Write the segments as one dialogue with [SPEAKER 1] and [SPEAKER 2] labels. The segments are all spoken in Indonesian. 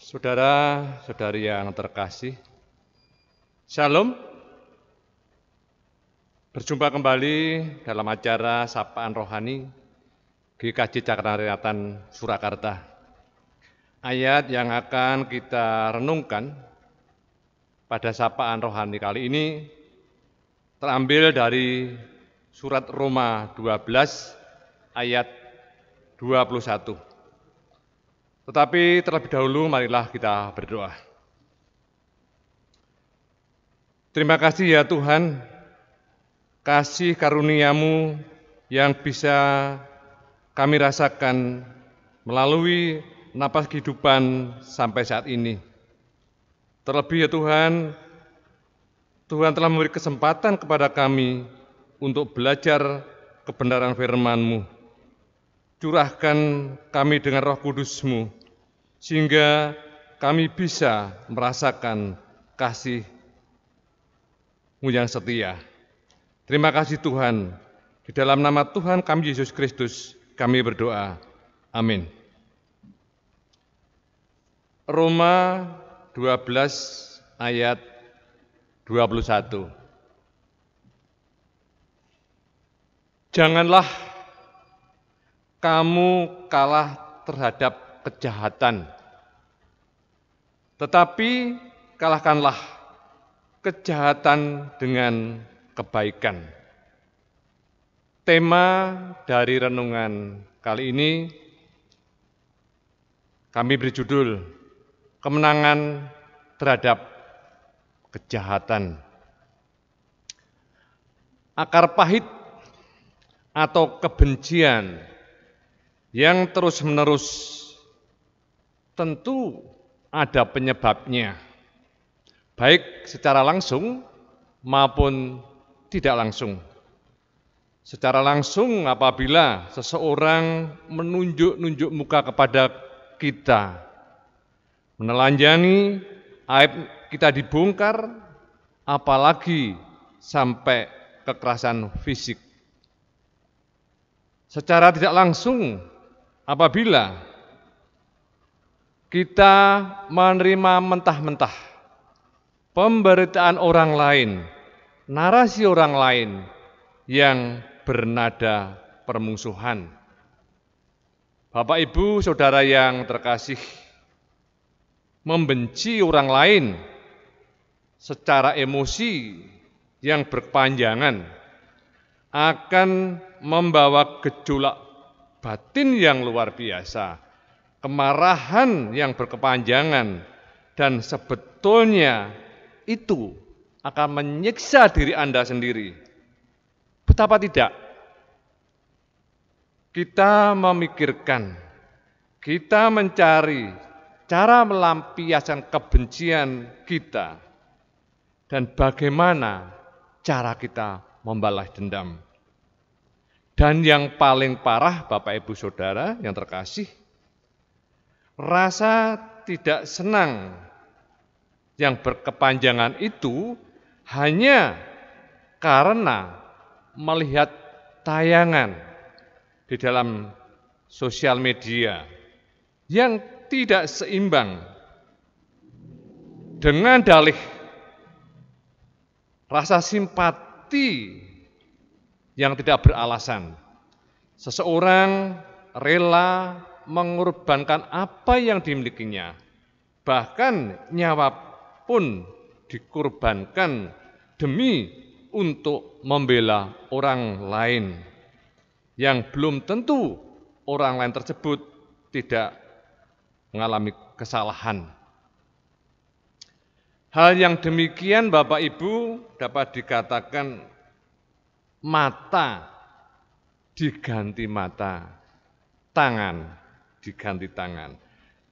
[SPEAKER 1] Saudara-saudari yang terkasih, Shalom. Berjumpa kembali dalam acara Sapaan Rohani GKJ Cakraneratan Surakarta. Ayat yang akan kita renungkan pada Sapaan Rohani kali ini terambil dari surat Roma 12 ayat 21. Tetapi terlebih dahulu marilah kita berdoa. Terima kasih ya Tuhan, kasih karunia-Mu yang bisa kami rasakan melalui napas kehidupan sampai saat ini. Terlebih ya Tuhan, Tuhan telah memberi kesempatan kepada kami untuk belajar kebenaran firman-Mu. Curahkan kami dengan Roh Kudus-Mu, sehingga kami bisa merasakan kasih-Mu yang setia. Terima kasih Tuhan. Di dalam nama Tuhan kami Yesus Kristus, kami berdoa. Amin. Roma 12 ayat 21. Janganlah kamu kalah terhadap kejahatan, tetapi kalahkanlah kejahatan dengan kebaikan. Tema dari renungan kali ini kami beri judul Kemenangan terhadap Kejahatan. Akar pahit atau kebencian yang terus-menerus tentu ada penyebabnya, baik secara langsung maupun tidak langsung. Secara langsung apabila seseorang menunjuk muka kepada kita, menelanjangi, aib kita dibongkar, apalagi sampai kekerasan fisik. Secara tidak langsung, apabila kita menerima mentah-mentah pemberitaan orang lain, narasi orang lain yang bernada permusuhan. Bapak, Ibu, Saudara yang terkasih, membenci orang lain secara emosi yang berkepanjangan akan membawa gejolak batin yang luar biasa, kemarahan yang berkepanjangan, dan sebetulnya itu akan menyiksa diri Anda sendiri. Betapa tidak? Kita memikirkan, kita mencari cara melampiaskan kebencian kita, dan bagaimana cara kita membalas dendam. Dan yang paling parah, Bapak, Ibu, Saudara yang terkasih, rasa tidak senang yang berkepanjangan itu hanya karena melihat tayangan di dalam sosial media yang tidak seimbang dengan dalih rasa simpati yang tidak beralasan. Seseorang rela mengorbankan apa yang dimilikinya, bahkan nyawa pun dikorbankan demi untuk membela orang lain yang belum tentu orang lain tersebut tidak mengalami kesalahan. Hal yang demikian, Bapak Ibu, dapat dikatakan mata diganti mata, tangan diganti tangan.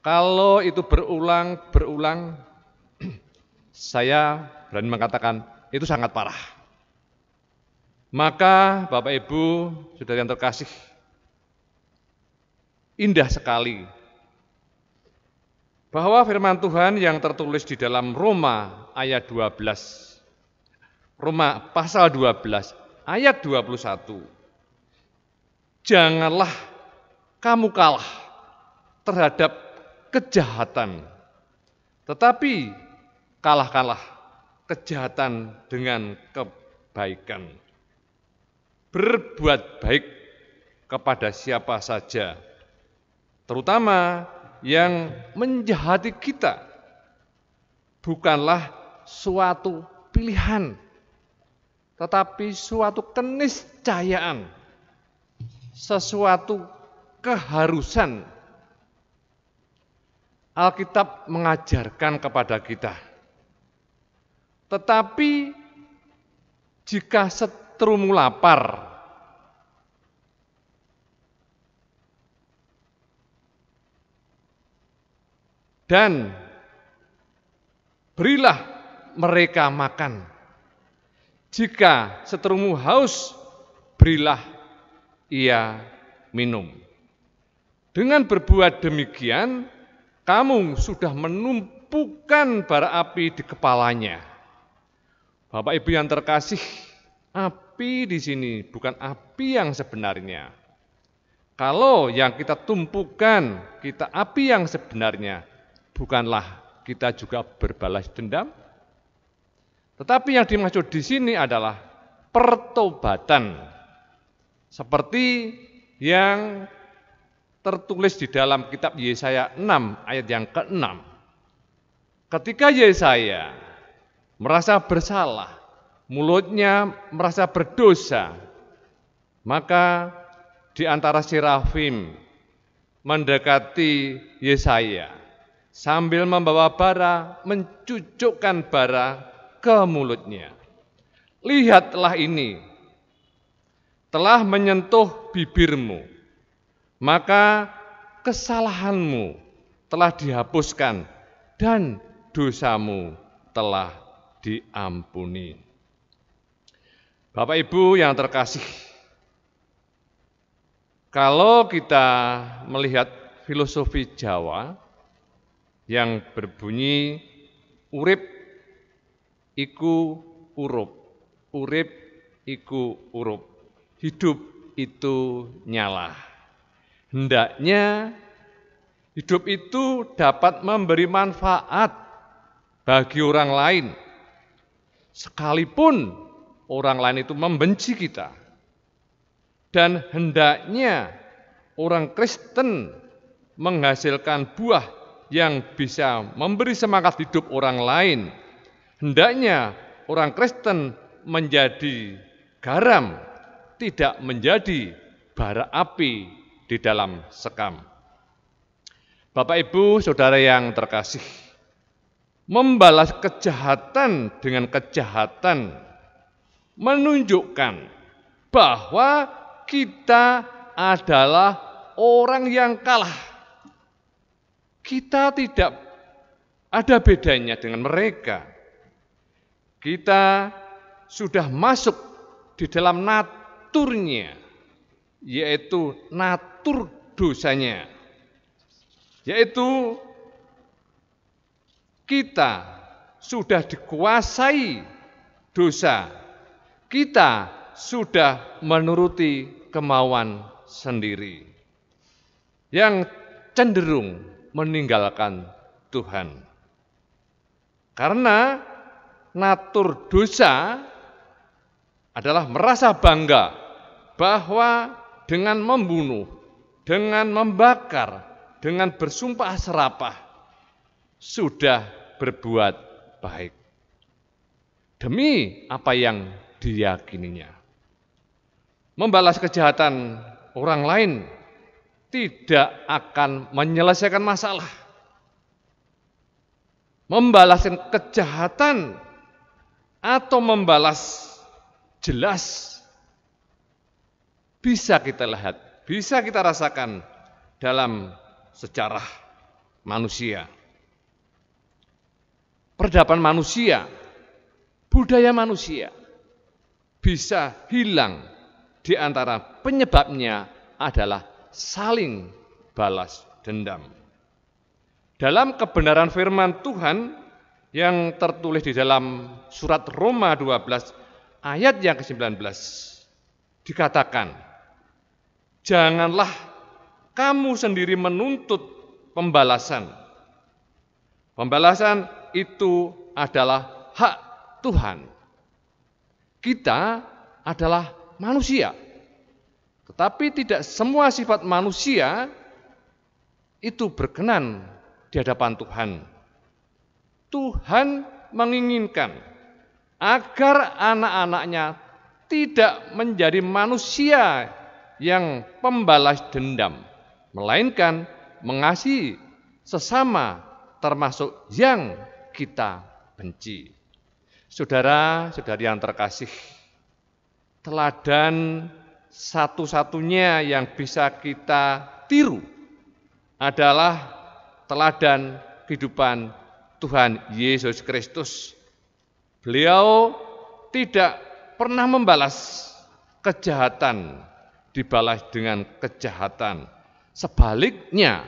[SPEAKER 1] Kalau itu berulang, saya berani mengatakan itu sangat parah. Maka Bapak Ibu, Saudara yang terkasih, indah sekali bahwa firman Tuhan yang tertulis di dalam Roma ayat 12, Roma pasal 12, ayat 21. Janganlah kamu kalah terhadap kejahatan, Tetapi kalahkanlah kejahatan dengan kebaikan. Berbuat baik kepada siapa saja, terutama yang menjahati kita, bukanlah suatu pilihan, tetapi suatu keniscayaan, sesuatu keharusan. Alkitab mengajarkan kepada kita. Tetapi jika seterumu lapar, dan berilah mereka makan. Jika seterumu haus, berilah ia minum. Dengan berbuat demikian, kamu sudah menumpukan bara api di kepalanya. Bapak Ibu yang terkasih, api di sini bukan api yang sebenarnya. Kalau yang kita tumpukan, kita api yang sebenarnya, bukanlah kita juga berbalas dendam. Tetapi yang dimaksud di sini adalah pertobatan. Seperti yang tertulis di dalam kitab Yesaya 6 ayat yang ke-6. Ketika Yesaya merasa bersalah, mulutnya merasa berdosa, maka di antara serafim mendekati Yesaya sambil membawa bara, mencucukkan bara ke mulutnya. Lihatlah ini, telah menyentuh bibirmu, maka kesalahanmu telah dihapuskan dan dosamu telah diampuni. Bapak Ibu yang terkasih, kalau kita melihat filosofi Jawa yang berbunyi urip iku urup, urip iku urup, hidup itu nyala. Hendaknya hidup itu dapat memberi manfaat bagi orang lain, sekalipun orang lain itu membenci kita. Dan hendaknya orang Kristen menghasilkan buah yang bisa memberi semangat hidup orang lain. Hendaknya orang Kristen menjadi garam, tidak menjadi bara api di dalam sekam. Bapak Ibu Saudara yang terkasih, membalas kejahatan dengan kejahatan menunjukkan bahwa kita adalah orang yang kalah. Kita tidak ada bedanya dengan mereka. Kita sudah masuk di dalam naturnya, yaitu natur dosanya, yaitu kita sudah dikuasai dosa, kita sudah menuruti kemauan sendiri yang cenderung meninggalkan Tuhan. Karena natur dosa adalah merasa bangga bahwa dengan membunuh, dengan membakar, dengan bersumpah serapah, sudah berbuat baik demi apa yang diyakininya. Membalas kejahatan orang lain tidak akan menyelesaikan masalah. Membalas kejahatan atau membalas jelas bisa kita lihat, bisa kita rasakan dalam sejarah manusia. Peradaban manusia, budaya manusia bisa hilang di antara penyebabnya adalah saling balas dendam. Dalam kebenaran firman Tuhan yang tertulis di dalam surat Roma 12 ayat yang ke-19 dikatakan, janganlah kamu sendiri menuntut pembalasan, Pembalasan itu adalah hak Tuhan. Kita adalah manusia, tetapi tidak semua sifat manusia itu berkenan di hadapan Tuhan. Tuhan menginginkan agar anak-anaknya tidak menjadi manusia yang pembalas dendam, melainkan mengasihi sesama termasuk yang kita benci. Saudara-saudari yang terkasih, teladan satu-satunya yang bisa kita tiru adalah teladan kehidupan Tuhan Yesus Kristus. Beliau tidak pernah membalas kejahatan, dibalas dengan kejahatan. Sebaliknya,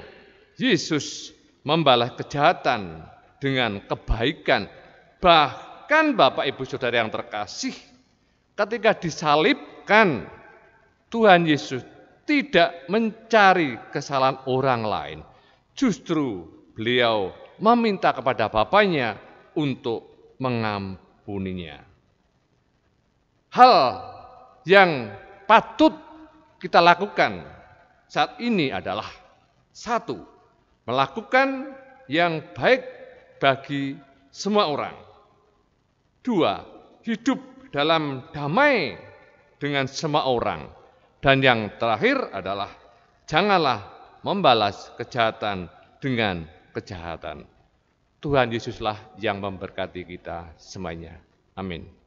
[SPEAKER 1] Yesus membalas kejahatan dengan kebaikan. Bahkan Bapak Ibu Saudara yang terkasih, ketika disalibkan, Tuhan Yesus tidak mencari kesalahan orang lain. Justru beliau meminta kepada Bapaknya untuk mengampuninya. Hal yang patut kita lakukan saat ini adalah: 1. Melakukan yang baik bagi semua orang. 2. Hidup dalam damai dengan semua orang. Dan yang terakhir adalah janganlah membalas kejahatan dengan kejahatan. Tuhan Yesuslah yang memberkati kita semuanya. Amin.